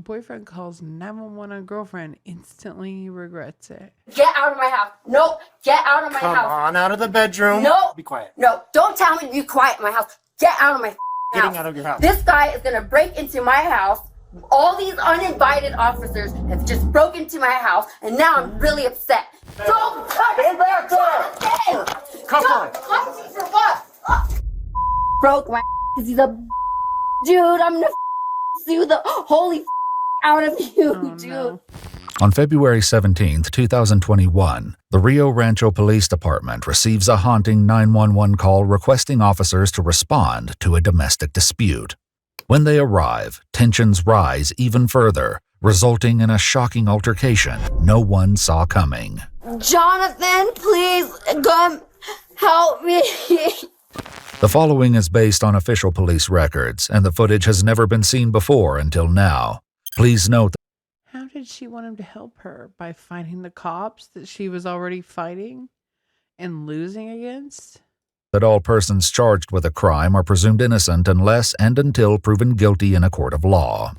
Boyfriend calls 911 on girlfriend, instantly regrets it. Get out of my house. No, get out of my house. Come on, out of the bedroom. No. Be quiet. No, don't tell me to be quiet in my house. Get out of my house. Getting out of your house. This guy is going to break into my house. All these uninvited officers have just broken into my house, and now I'm really upset. Don't touch me! back there! Come on. Don't touch me for what? Broke my because he's a dude. I'm going to sue the holy out of you, dude. No. On February 17, 2021, the Rio Rancho Police Department receives a haunting 911 call requesting officers to respond to a domestic dispute. When they arrive, tensions rise even further, resulting in a shocking altercation no one saw coming. Jonathan, please come help me. The following is based on official police records, and the footage has never been seen before until now. Please note that How did she want him to help her? By fighting the cops that she was already fighting and losing against? all persons charged with a crime are presumed innocent unless and until proven guilty in a court of law.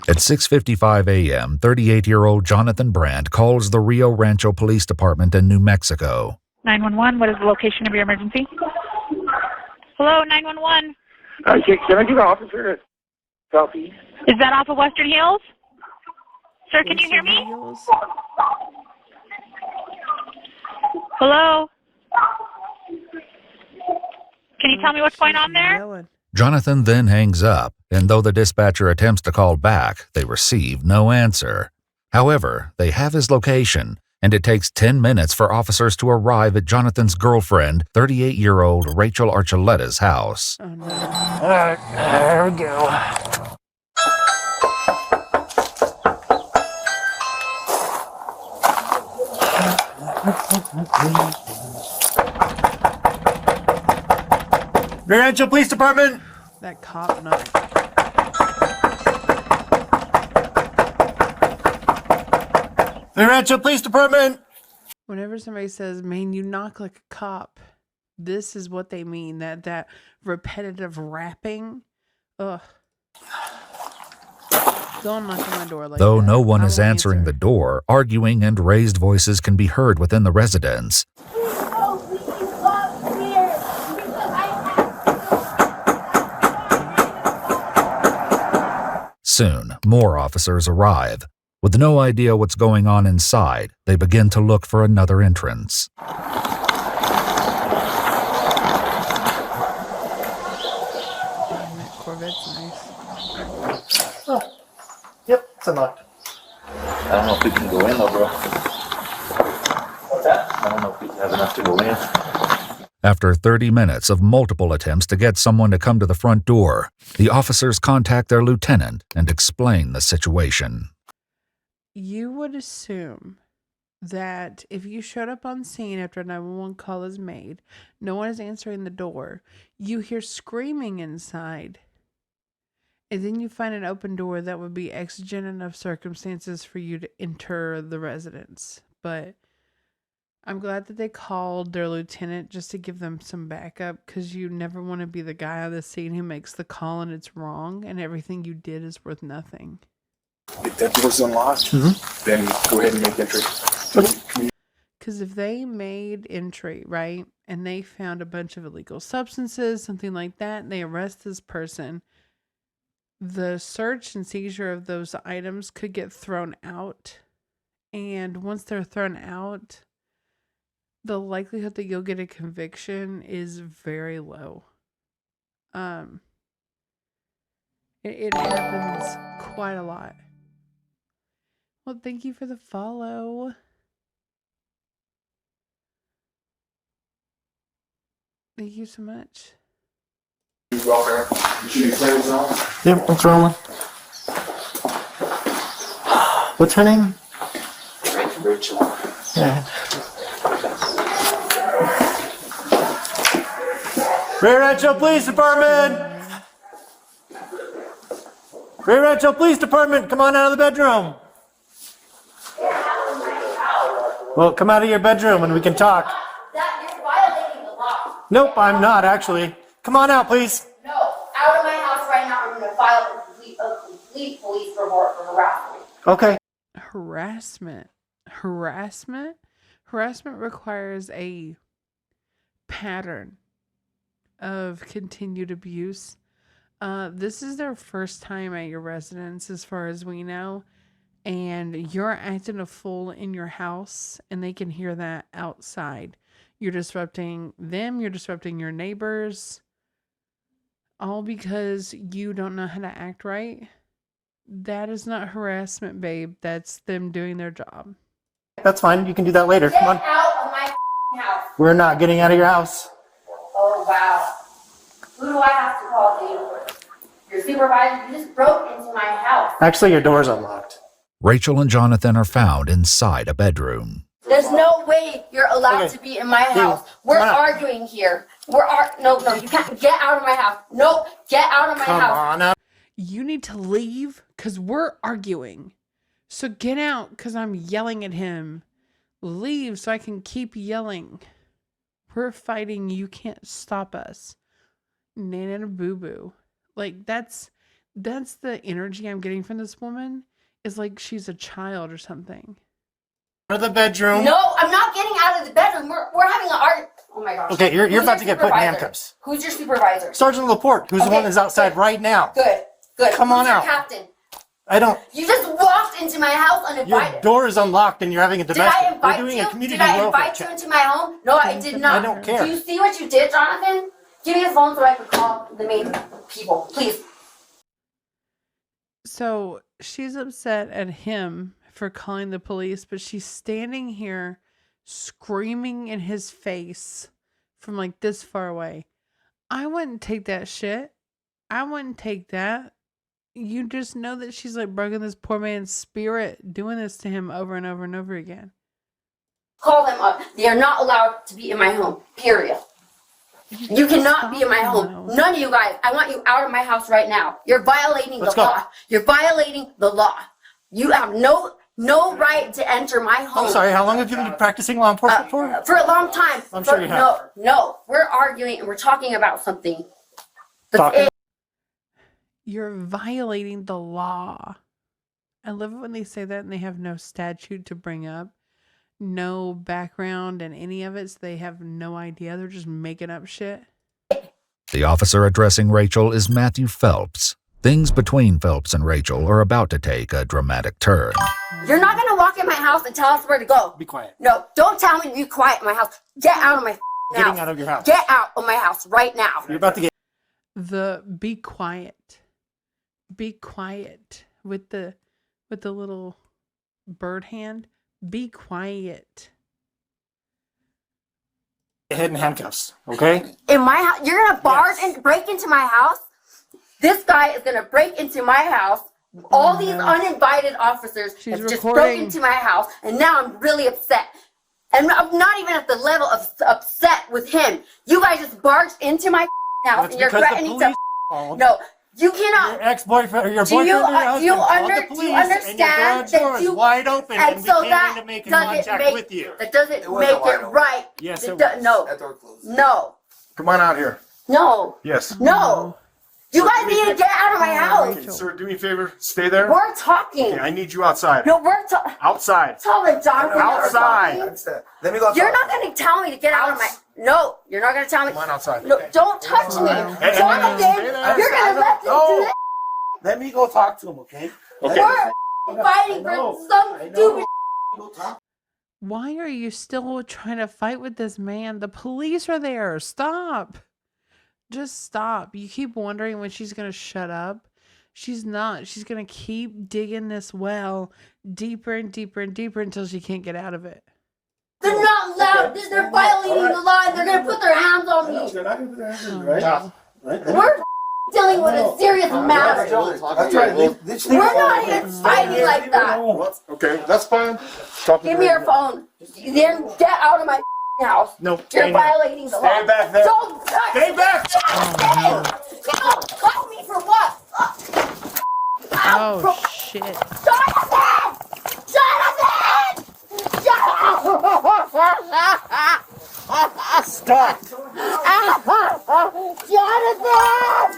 At 6:55 a.m., 38-year-old Jonathan Brandt calls the Rio Rancho Police Department in New Mexico. 911, what is the location of your emergency? Hello, 911. Can I get an officer southeast? Is that off of Western Hills? Sir, can you hear me? Wheels? Hello? Can you tell me what's going on there? Yelling. Jonathan then hangs up, and though the dispatcher attempts to call back, they receive no answer. However, they have his location, and it takes 10 minutes for officers to arrive at Jonathan's girlfriend, 38-year-old Rachel Archuleta's house. Oh no. All right, there we go. Rancho Police Department. That cop knock. Rancho Police Department. Whenever somebody says, man, you knock like a cop, this is what they mean. That repetitive rapping. Ugh. Don't knock on my door like Though that. no one I is won't answering answer. the door, arguing and raised voices can be heard within the residence. Soon, more officers arrive. With no idea what's going on inside, they begin to look for another entrance. Damn it, Corvette's nice. Yep, it's unlocked. I don't know if we can go in though, bro. What's that? I don't know if we have enough to go in. After 30 minutes of multiple attempts to get someone to come to the front door, the officers contact their lieutenant and explain the situation. You would assume that if you showed up on scene after a 911 call is made, no one is answering the door, you hear screaming inside, and then you find an open door, that would be exigent enough circumstances for you to enter the residence. But I'm glad that they called their lieutenant just to give them some backup, because you never want to be the guy on the scene who makes the call and it's wrong and everything you did is worth nothing. If that door's unlocked, then go ahead and make entry. Because if they made entry, right, and they found a bunch of illegal substances, something like that, and they arrest this person, the search and seizure of those items could get thrown out. And once they're thrown out, the likelihood that you'll get a conviction is very low. It happens quite a lot. Well, thank you for the follow. Thank you so much. You should be clear zone. Yep, it's rolling. What's her name? Rachel. Yeah. Rio Rancho Police Department! Rio Rancho Police Department, come on out of the bedroom. Well, come out of your bedroom and we can talk. That you're violating the law. Nope, I'm not actually. Come on out, please. No, out of my house right now. I'm going to file a complete police report. report for harassment. Okay. Harassment requires a pattern of continued abuse. This is their first time at your residence, as far as we know, and you're acting a fool in your house, and they can hear that outside. You're disrupting them, you're disrupting your neighbors, all because you don't know how to act right. That is not harassment, babe. That's them doing their job. That's fine. You can do that later. Get Come on. out of my house. We're not getting out of your house. Oh, wow. Who do I have to call to you? Your supervisor, you just broke into my house. Actually, your door's unlocked. Rachel and Jonathan are found inside a bedroom. There's no way you're allowed to be in my house. We're arguing here. No, you can't. Get out of my house. No, get out of my house. Come on out. You need to leave because we're arguing. So get out because I'm yelling at him. Leave so I can keep yelling. We're fighting. You can't stop us. Nana boo boo. Like that's the energy I'm getting from this woman. Is like she's a child or something. Out of the bedroom. No, I'm not getting out of the bedroom. We're having an argument. Oh my gosh. Okay, you're Who's about your to get put in supervisor? handcuffs. Who's your supervisor? Sergeant Laporte, who's the one that's outside right now. Good. Come Who's on your out. captain? I don't. You just walked into my house Your uninvited. door is unlocked and you're having a Did domestic. I invite We're doing you? a community Did I welfare invite you check. into my home? No, I did not. I don't care. Do you see what you did, Jonathan? Give me his phone so I can call the main people, please. So she's upset at him for calling the police, but she's standing here screaming in his face from like this far away. I wouldn't take that shit. I wouldn't take that. You just know that she's like broken this poor man's spirit doing this to him over and over and over again. Call them up. They are not allowed to be in my home, period. You cannot be in my home. None of you guys. I want you out of my house right now. You're violating the law. You're violating the law. You have no right to enter my home. I'm sorry, how long have you been practicing law enforcement for? For a long time. I'm sure you have. No. We're arguing and we're talking about something. You're violating the law. I love it when they say that and they have no statute to bring up, no background in any of it, so they have no idea. They're just making up shit. The officer addressing Rachel is Matthew Phelps. Things between Phelps and Rachel are about to take a dramatic turn. You're not going to walk in my house and tell us where to go. Be quiet. No, don't tell me to be quiet in my house. Get out of my house. Getting out of your house. Get out of my house right now. You're about to get. Be quiet. Be quiet with the little bird hand. Be quiet. Head in handcuffs, okay? In my house, you're gonna barge and break into my house. This guy is gonna break into my house. All these uninvited officers have just broken into my house, and now I'm really upset. And I'm not even at the level of upset with him. You guys just barged into my house, and you're threatening to. No. You cannot. Your ex-boyfriend or your boyfriend or your husband called the police, understand and your door is wide open, and so we came that in to make doesn't contact with you. That doesn't make it right. Yes, it was. No. That door closed. No. Come on out here. No. Yes. No. You guys need to get out of my house. Okay, sir, do me a favor. Stay there. We're talking. Okay, I need you outside. No, we're talking. Outside. Tell them, Jonathan. Outside. Let me go outside. You're not going to tell me to get out of my. No, you're not going to tell me. Come on outside. No, don't touch me. Hey, Jonathan, stay there. you're going to let them do this. Let me go talk to him, okay? Okay. We're fighting for some stupid. Go talk. Why are you still trying to fight with this man? The police are there. Stop. Just stop. You keep wondering when she's going to shut up. She's not. She's going to keep digging this well deeper and deeper and deeper until she can't get out of it. They're not allowed. They're violating the law. They're going to put their hands on me. They're not going to put their hands on me, right? We're dealing with a serious matter. That's right. We're not even fighting like that. Okay, that's fine. Talk to Give the me your radio. phone. Then get out of my house. No, You're violating the law. Stay back there. Don't touch Stay back. Touch me for what? Oh, shit. Jonathan! Jonathan! Stop. Jonathan!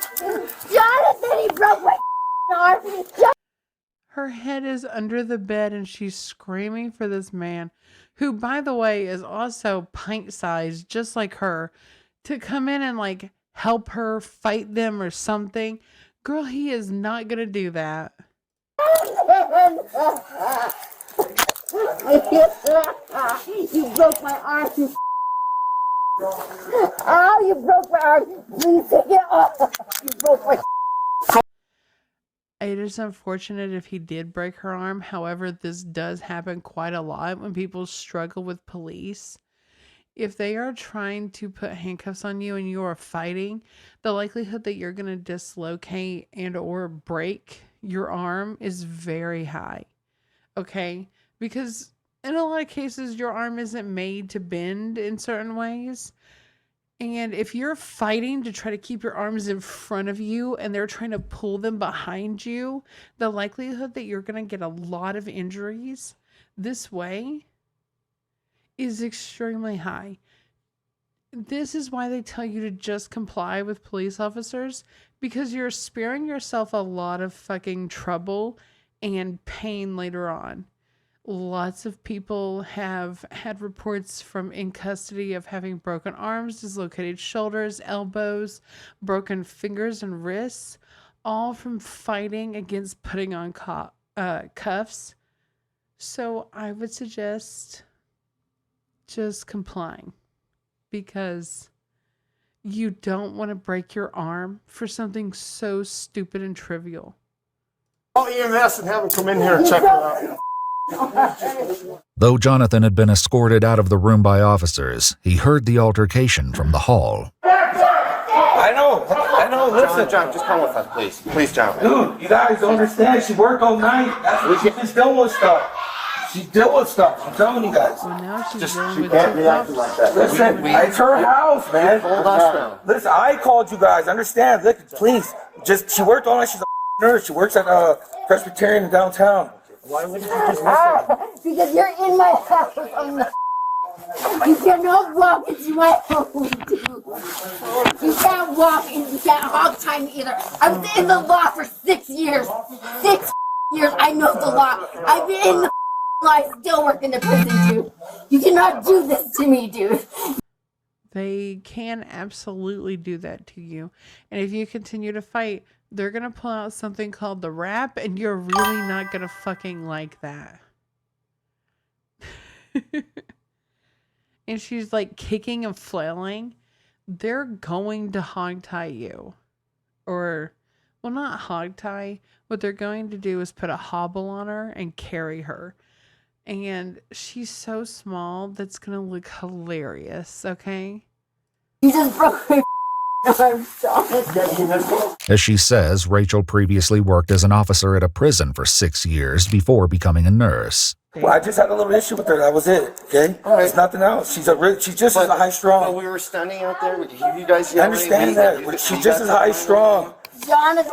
Jonathan, he broke my arm. Her head is under the bed and she's screaming for this man, who, by the way, is also pint-sized, just like her, to come in and like help her fight them or something. Girl, he is not going to do that. You broke my arm. Oh, you broke my arm. Please take it off. You broke my. It is unfortunate if he did break her arm. However, this does happen quite a lot when people struggle with police. If they are trying to put handcuffs on you and you are fighting, the likelihood that you're going to dislocate and or break your arm is very high. Okay? Because in a lot of cases, your arm isn't made to bend in certain ways. And if you're fighting to try to keep your arms in front of you and they're trying to pull them behind you, the likelihood that you're going to get a lot of injuries this way is extremely high. This is why they tell you to just comply with police officers, because you're sparing yourself a lot of fucking trouble and pain later on. Lots of people have had reports from in custody of having broken arms, dislocated shoulders, elbows, broken fingers and wrists, all from fighting against putting on cuffs. So I would suggest just complying, because you don't want to break your arm for something so stupid and trivial. Call EMS and have them come in here and check her out. Though Jonathan had been escorted out of the room by officers, he heard the altercation from the hall. I know, listen. John, just come with us, please. Please, John. Dude, you guys don't understand. She worked all night. That's what she's dealing with stuff. She's dealing with stuff. I'm telling you guys. Well, now she's Just, dealing she with can't two react cops. like that. Listen, it's her house, man. Listen, I called you guys. Understand? Look, please. Just, she worked all night. She's a nurse. She works at Presbyterian in downtown. Why wouldn't you just listen? Because you're in my house. You cannot walk into my home, dude. You can't walk and you can't hog time either. I was in the law for 6 years. 6 years. I know the law. I've been in the law. I still work in the prison, dude. You cannot do this to me, dude. They can absolutely do that to you. And if you continue to fight, they're going to pull out something called the rap, and you're really not going to fucking like that. And she's like kicking and flailing. They're going to hog tie you. Or, well, not hog tie. What they're going to do is put a hobble on her and carry her. And she's so small, that's going to look hilarious, okay? You just broke my arm, As she says, Rachel previously worked as an officer at a prison for 6 years before becoming a nurse. Well, I just had a little issue with her. That was it. Okay. All right. It's nothing else. She's just as high strong. We were standing out there. You guys. I understand that. She's just as high strong. Jonathan!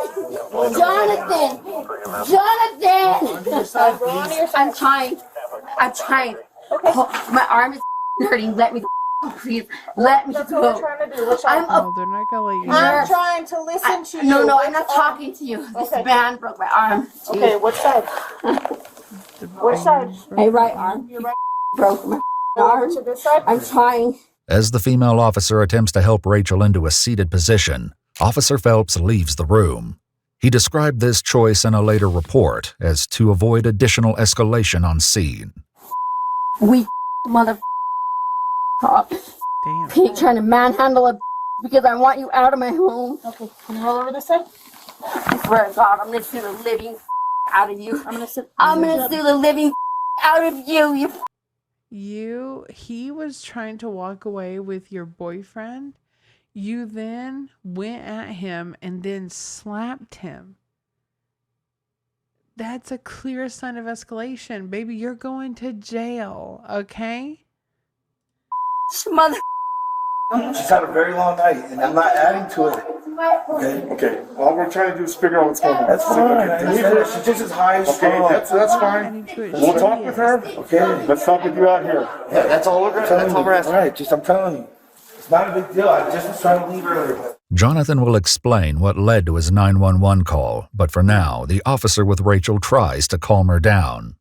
I'm trying. Okay. Oh, my arm is hurting. Let me please. Let me go. No, they're not going to let you. I'm trying to listen to you. No, I'm not talking to you. This man broke my arm. Okay, what side? Which side? My right arm. Your right. Broke my arm. To this side? I'm trying. As the female officer attempts to help Rachel into a seated position, Officer Phelps leaves the room. He described this choice in a later report as to avoid additional escalation on scene. We mother Damn. Pete trying to manhandle a because I want you out of my home. Okay, can you roll over this side? I swear to God, I'm gonna sue the living out of you. I'm gonna sue the living out of you. He was trying to walk away with your boyfriend. You then went at him and then slapped him. That's a clear sign of escalation. Baby, you're going to jail, okay? Mother. She's had a very long night, and I'm not adding to it. Okay. All we're trying to do is figure out what's going on. That's fine. She's just as high as strong. Okay, that's fine. We'll talk with her. Okay. Let's talk with you out here. Yeah, that's all we're asking. All right, I'm telling you. It's not a big deal. I just was trying to leave earlier. Jonathan will explain what led to his 911 call, but for now, the officer with Rachel tries to calm her down.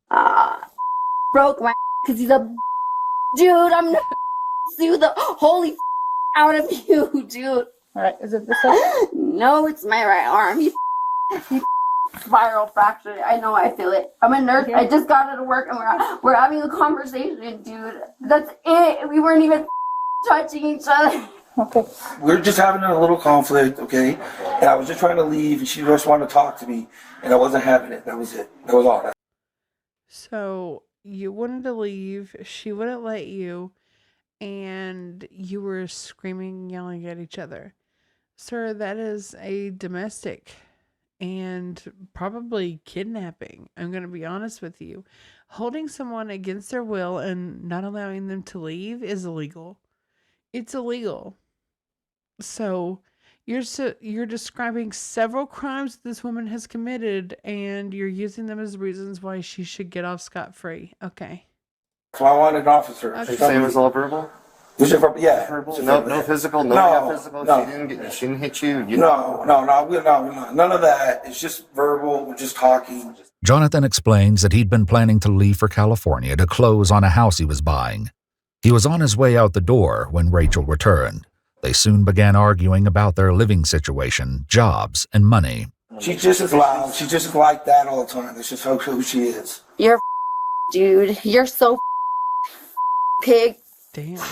Broke my because he's a dude. I'm gonna sue the holy out of you, dude. Alright, is it this side? No, it's my right arm. He spiral fractured. I know, I feel it. I'm a nurse. I just got out of work and we're having a conversation, dude. That's it. We weren't even touching each other. Okay. We're just having a little conflict, okay? And I was just trying to leave, and she just wanted to talk to me, and I wasn't having it. That was it. That was all. So you wanted to leave, she wouldn't let you, and you were screaming, yelling at each other. Sir, that is a domestic and probably kidnapping. I'm going to be honest with you. Holding someone against their will and not allowing them to leave is illegal. It's illegal. So you're describing several crimes this woman has committed, and you're using them as reasons why she should get off scot-free. Okay. So I wanted an officer. Are you saying it was all verbal? Yeah. Verbal? So no physical? No physical? No. She didn't hit you? No, none of that. It's just verbal. We're just talking. Jonathan explains that he'd been planning to leave for California to close on a house he was buying. He was on his way out the door when Rachel returned. They soon began arguing about their living situation, jobs, and money. She's just as loud. She's just like that all the time. That's just who she is. You're dude. You're so pig. Damn.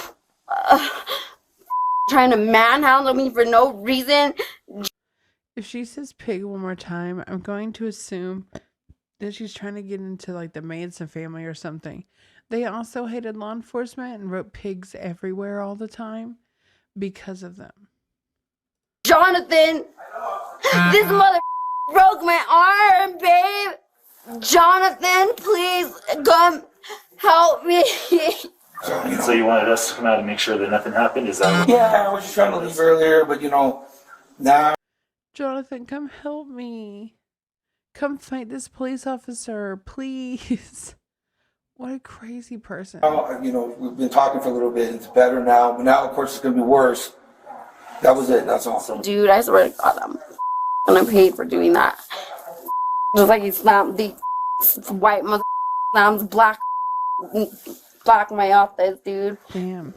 Trying to manhandle me for no reason. If she says pig one more time, I'm going to assume that she's trying to get into like the Manson family or something. They also hated law enforcement and wrote pigs everywhere all the time because of them. Jonathan, this mother broke my arm, babe. Jonathan, please come help me. So you wanted us to come out and make sure that nothing happened? Is that what? Yeah, I was just trying to leave earlier, but now. Jonathan, come help me. Come fight this police officer, please. What a crazy person. We've been talking for a little bit. It's better now, but now, of course, it's going to be worse. That was it. That's all. Dude, I swear to God, I'm gonna pay for doing that. Just like he slammed the white mother slams black my office, dude. Damn.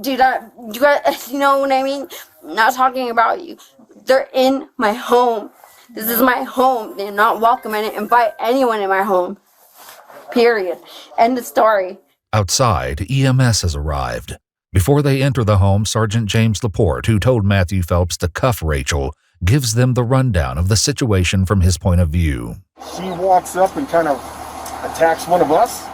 Dude, you guys, you know what I mean? I'm not talking about you. They're in my home. This is my home. They're not welcome. I didn't invite anyone in my home. Period. End of story. Outside, EMS has arrived. Before they enter the home, Sergeant James Laporte, who told Matthew Phelps to cuff Rachel, gives them the rundown of the situation from his point of view. She walks up and kind of attacks one of us.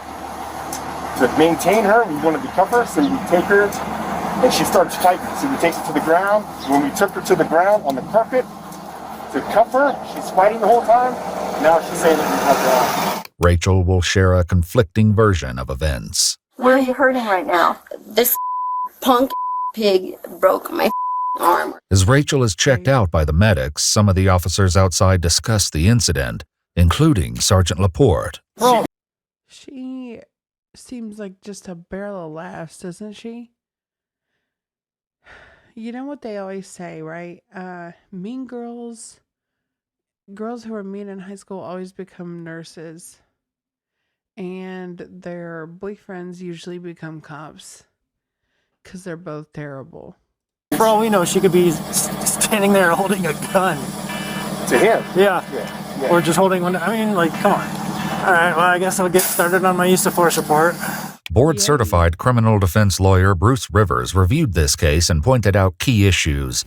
To maintain her, we wanted to cuff her, so we take her, and she starts fighting. So we take her to the ground. When we took her to the ground on the carpet to cuff her, she's fighting the whole time. Now she's saying that we cuffed her off. Rachel will share a conflicting version of events. Where are you hurting right now? This punk pig broke my arm. As Rachel is checked out by the medics, some of the officers outside discuss the incident, including Sergeant Laporte. She seems like just a barrel of laughs, doesn't she? You know what they always say, right? Mean girls who are mean in high school always become nurses. And their boyfriends usually become cops. Because they're both terrible. For all we know, she could be standing there holding a gun. To him? Yeah. Or just holding one. I mean, like, come on. All right, well, I guess I'll get started on my use of force report. Board-certified criminal defense lawyer Bruce Rivers reviewed this case and pointed out key issues.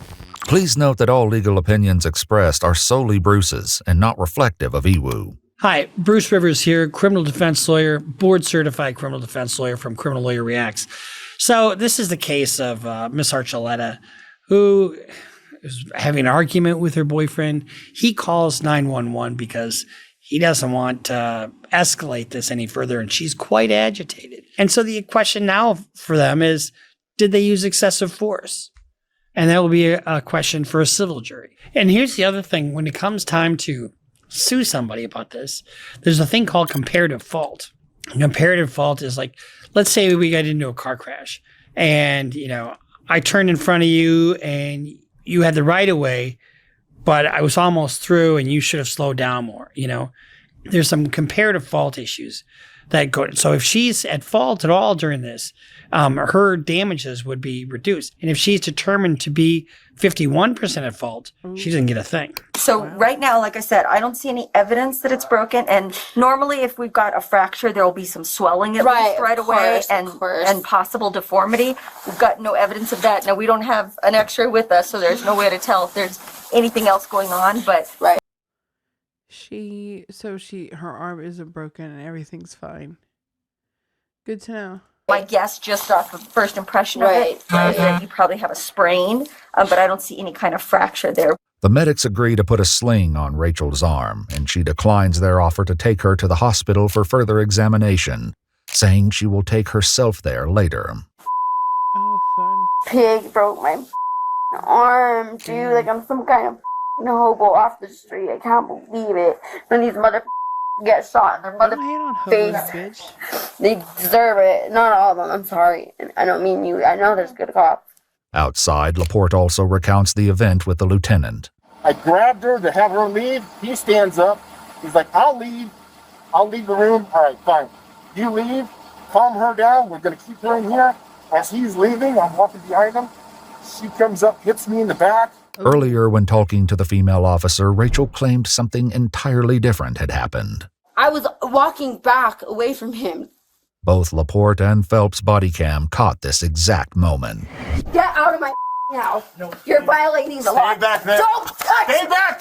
Please note that all legal opinions expressed are solely Bruce's and not reflective of EWU. Hi, Bruce Rivers here, criminal defense lawyer, board-certified criminal defense lawyer from Criminal Lawyer Reacts. So this is the case of Miss Archuleta, who is having an argument with her boyfriend. He calls 911 because he doesn't want to escalate this any further, and she's quite agitated. And so the question now for them is, did they use excessive force? And that will be a question for a civil jury. And here's the other thing. When it comes time to sue somebody about this, there's a thing called comparative fault. And comparative fault is like, let's say we got into a car crash and, I turned in front of you and you had the right of way, but I was almost through and you should have slowed down more. There's some comparative fault issues that go. So if she's at fault at all during this, her damages would be reduced. And if she's determined to be 51% at fault, she doesn't get a thing. So right now, like I said, I don't see any evidence that it's broken. And normally if we've got a fracture, there will be some swelling at least right away and possible deformity. We've got no evidence of that. Now, we don't have an x-ray with us, so there's no way to tell if there's anything else going on, but her arm isn't broken and everything's fine. Good to know. My guess, just off of first impression of it, is that you probably have a sprain, but I don't see any kind of fracture there. The medics agree to put a sling on Rachel's arm, and she declines their offer to take her to the hospital for further examination, saying she will take herself there later. Oh, fun. Pig broke my arm, dude. Like I'm some kind of hobo off the street. I can't believe it. When these mother get shot in their mother face, bitch. They deserve it. Not all of them. I'm sorry. I don't mean you. I know there's good cops. Outside, Laporte also recounts the event with the lieutenant. I grabbed her to have her leave. He stands up. He's like, I'll leave. I'll leave the room. All right, fine. You leave. Calm her down. We're going to keep her in here. As he's leaving, I'm walking behind him. She comes up, hits me in the back. Earlier, when talking to the female officer, Rachel claimed something entirely different had happened. I was walking back away from him. Both Laporte and Phelps' body cam caught this exact moment. Get out of my house. No. You're violating the law. Stay back there. Don't touch Stay back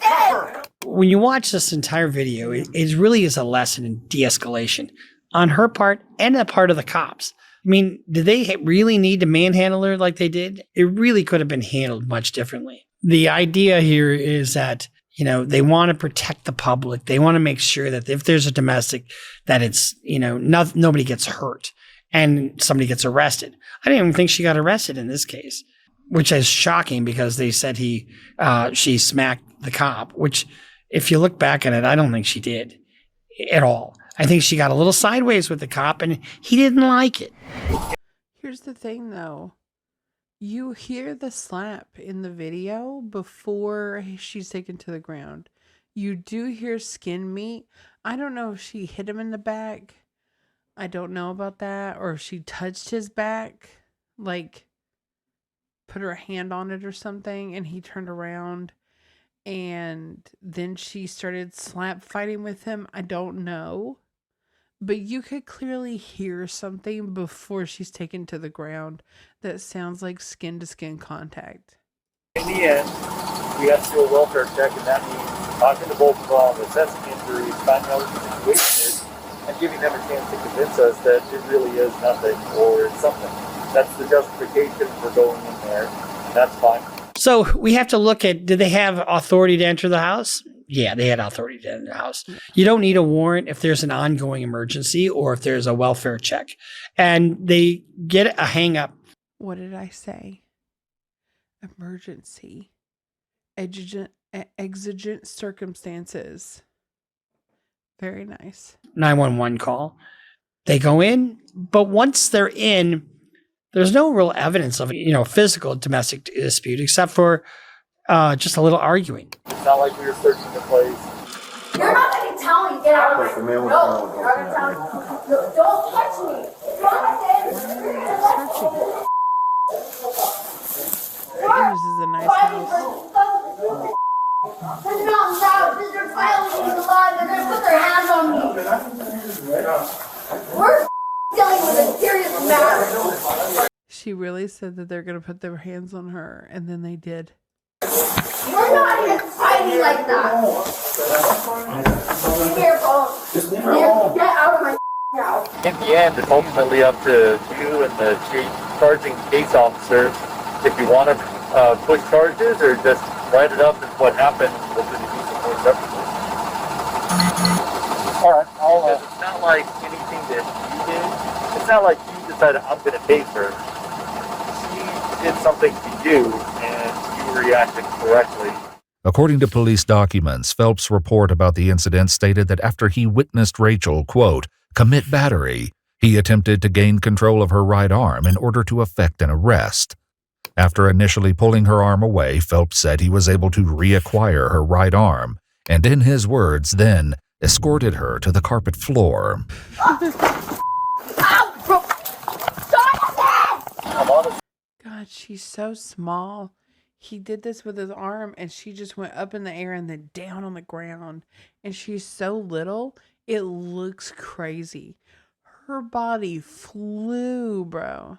there. When you watch this entire video, it really is a lesson in de-escalation on her part and the part of the cops. I mean, did they really need to manhandle her like they did? It really could have been handled much differently. The idea here is that, they want to protect the public. They want to make sure that if there's a domestic, that it's, nobody gets hurt and somebody gets arrested. I didn't even think she got arrested in this case, which is shocking because they said she smacked the cop, which if you look back at it, I don't think she did at all. I think she got a little sideways with the cop and he didn't like it. Here's the thing though. You hear the slap in the video before she's taken to the ground. You do hear skin meat. I don't know if she hit him in the back. I don't know about that. Or if she touched his back. Like put her hand on it or something and he turned around. And then she started slap fighting with him. I don't know. But you could clearly hear something before she's taken to the ground that sounds like skin-to-skin contact. In the end, we have to do a welfare check, and that means talking to both of them, assessing injuries, finding out what the situation is, and giving them a chance to convince us that it really is nothing or it's something. That's the justification for going in there, and that's fine. So we have to look at, did they have authority to enter the house? Yeah, they had authority to enter the house. You don't need a warrant if there's an ongoing emergency or if there's a welfare check. And they get a hang up. What did I say? Emergency. Exigent circumstances. Very nice. 911 call. They go in, but once they're in, there's no real evidence of, physical domestic dispute except for just a little arguing. It's not like we were searching the place. You're not going to tell me, get out of my... No, you're not going to tell me. No, don't touch me. This is a nice house. They're not loud. They're violating the law. They're going to put their hands on me. We're dealing with a serious matter. She really said that they're going to put their hands on her, and then they did. You're not even fighting like that. Give me your phone. Get out of my house. In the end, it's ultimately up to you and the charging case officer if you want to push charges or just write it up as what happened. All right, it's not like anything that you did. It's not like you decided I'm going to take her. She did something to you and you reacted correctly. According to police documents, Phelps' report about the incident stated that after he witnessed Rachel, quote, commit battery, he attempted to gain control of her right arm in order to effect an arrest. After initially pulling her arm away, Phelps said he was able to reacquire her right arm, and in his words, then escorted her to the carpet floor. God, she's so small. He did this with his arm and she just went up in the air and then down on the ground. And she's so little, it looks crazy. Her body flew, bro.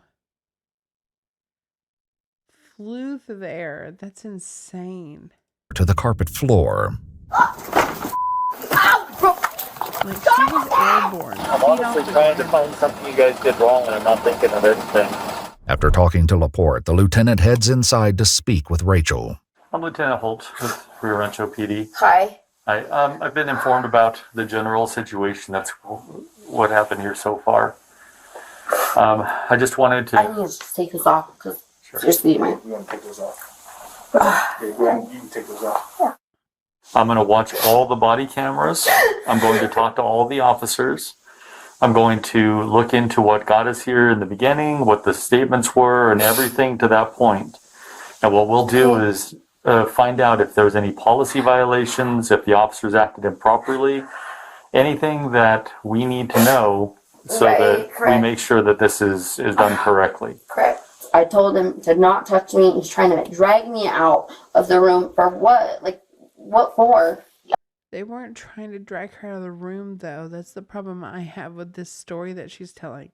Flew through the air. That's insane. To the carpet floor. Like, she was airborne. I'm honestly trying to find something you guys did wrong and I'm not thinking of anything. After talking to Laporte, the lieutenant heads inside to speak with Rachel. I'm Lieutenant Holt with Rio Rancho PD. Hi. Hi. I've been informed about the general situation. That's what happened here so far. I just wanted to... I need to take this off because you're speeding. You want to take those off? Okay, go ahead. You can take those off. Yeah. I'm going to watch all the body cameras. I'm going to talk to all the officers. I'm going to look into what got us here in the beginning, what the statements were, and everything to that point. And what we'll do is find out if there was any policy violations, if the officers acted improperly, anything that we need to know so that we make sure that this is done correctly. Correct. I told him to not touch me. He's trying to drag me out of the room for what? Like, what for? They weren't trying to drag her out of the room, though. That's the problem I have with this story that she's telling.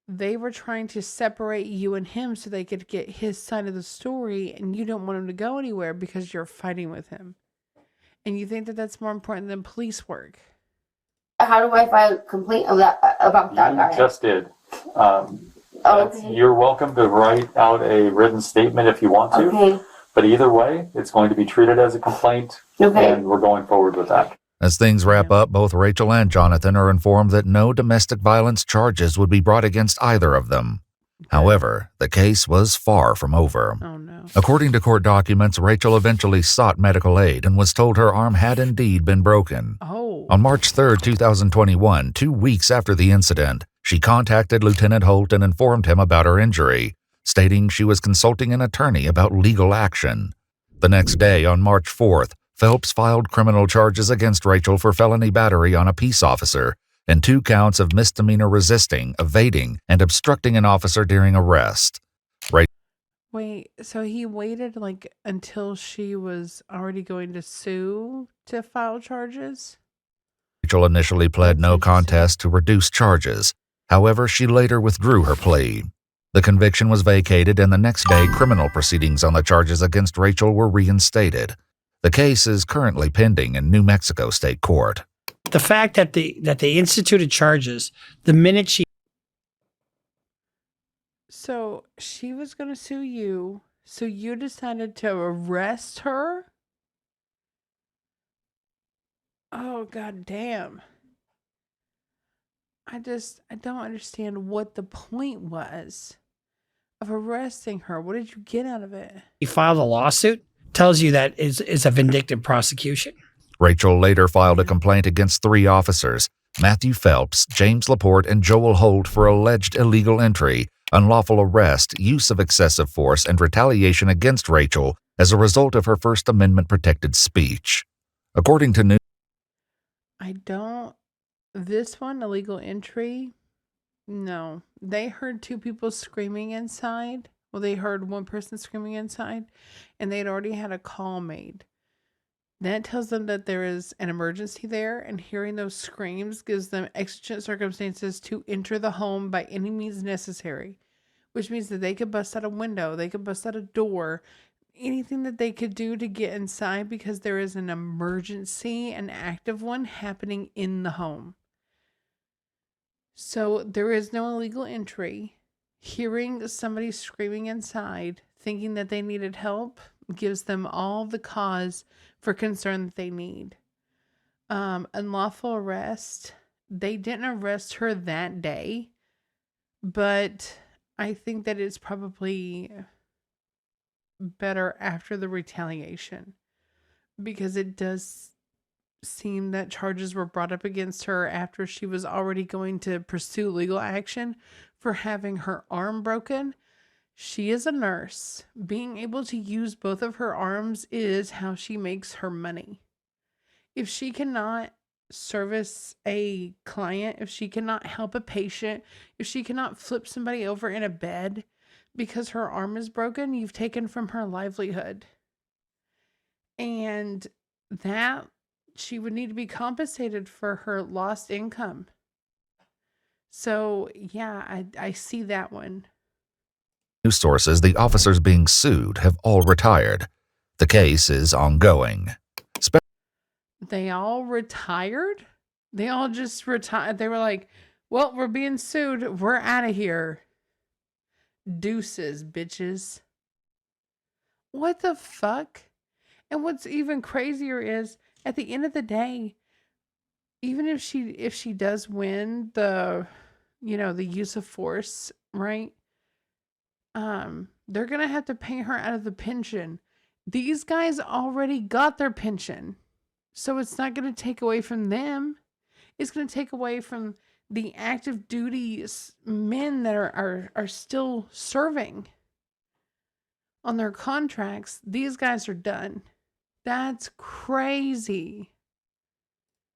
They were trying to separate you and him so they could get his side of the story, and you don't want him to go anywhere because you're fighting with him. And you think that that's more important than police work. How do I file a complaint about that guy? You just did. Okay. You're welcome to write out a written statement if you want to. Okay. But either way, it's going to be treated as a complaint, and we're going forward with that. As things wrap up, both Rachel and Jonathan are informed that no domestic violence charges would be brought against either of them. However, the case was far from over. Oh, no. According to court documents, Rachel eventually sought medical aid and was told her arm had indeed been broken. Oh. On March 3, 2021, 2 weeks after the incident, she contacted Lieutenant Holt and informed him about her injury, stating she was consulting an attorney about legal action. The next day, on March 4th, Phelps filed criminal charges against Rachel for felony battery on a peace officer and 2 counts of misdemeanor resisting, evading, and obstructing an officer during arrest. Wait, so he waited like until she was already going to sue to file charges? Rachel initially pled no contest to reduce charges. However, she later withdrew her plea. The conviction was vacated, and the next day, criminal proceedings on the charges against Rachel were reinstated. The case is currently pending in New Mexico State Court. The fact that they instituted charges the minute she... So she was going to sue you, so you decided to arrest her? Oh, god damn. I don't understand what the point was of arresting her. What did you get out of it? He filed a lawsuit, tells you that is a vindictive prosecution. Rachel later filed a complaint against 3 officers, Matthew Phelps, James Laporte, and Joel Holt, for alleged illegal entry, unlawful arrest, use of excessive force, and retaliation against Rachel as a result of her First Amendment protected speech. According to This one, illegal entry, no. They heard 2 people screaming inside. Well, they heard one person screaming inside, and they'd already had a call made. That tells them that there is an emergency there, and hearing those screams gives them exigent circumstances to enter the home by any means necessary, which means that they could bust out a window, they could bust out a door, anything that they could do to get inside because there is an emergency, an active one, happening in the home. So there is no illegal entry. Hearing somebody screaming inside, thinking that they needed help, gives them all the cause for concern that they need. Unlawful arrest. They didn't arrest her that day, but I think that it's probably better after the retaliation, because it does seem that charges were brought up against her after she was already going to pursue legal action for having her arm broken. She is a nurse. Being able to use both of her arms is how she makes her money. If she cannot service a client, if she cannot help a patient, if she cannot flip somebody over in a bed because her arm is broken, you've taken from her livelihood. And that she would need to be compensated for her lost income. So, yeah, I see that one. News sources, the officers being sued have all retired. The case is ongoing. They all retired? They all just retired. They were like, well, we're being sued. We're out of here. Deuces, bitches. What the fuck? And what's even crazier is, at the end of the day, even if she does win the, the use of force, right? They're gonna have to pay her out of the pension. These guys already got their pension. So it's not going to take away from them. It's going to take away from the active duty men that are still serving on their contracts. These guys are done. That's crazy.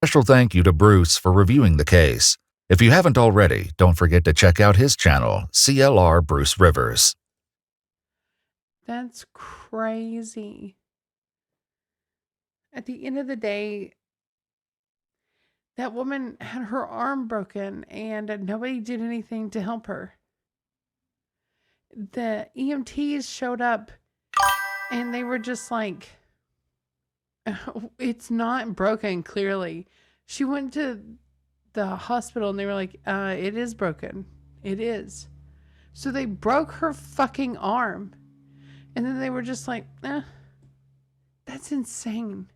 Special thank you to Bruce for reviewing the case. If you haven't already, don't forget to check out his channel, CLR Bruce Rivers. That's crazy. At the end of the day, that woman had her arm broken and nobody did anything to help her. The EMTs showed up and they were just like, it's not broken, clearly. She went to the hospital and they were like, it is broken. It is. So they broke her fucking arm. And then they were just like, that's insane.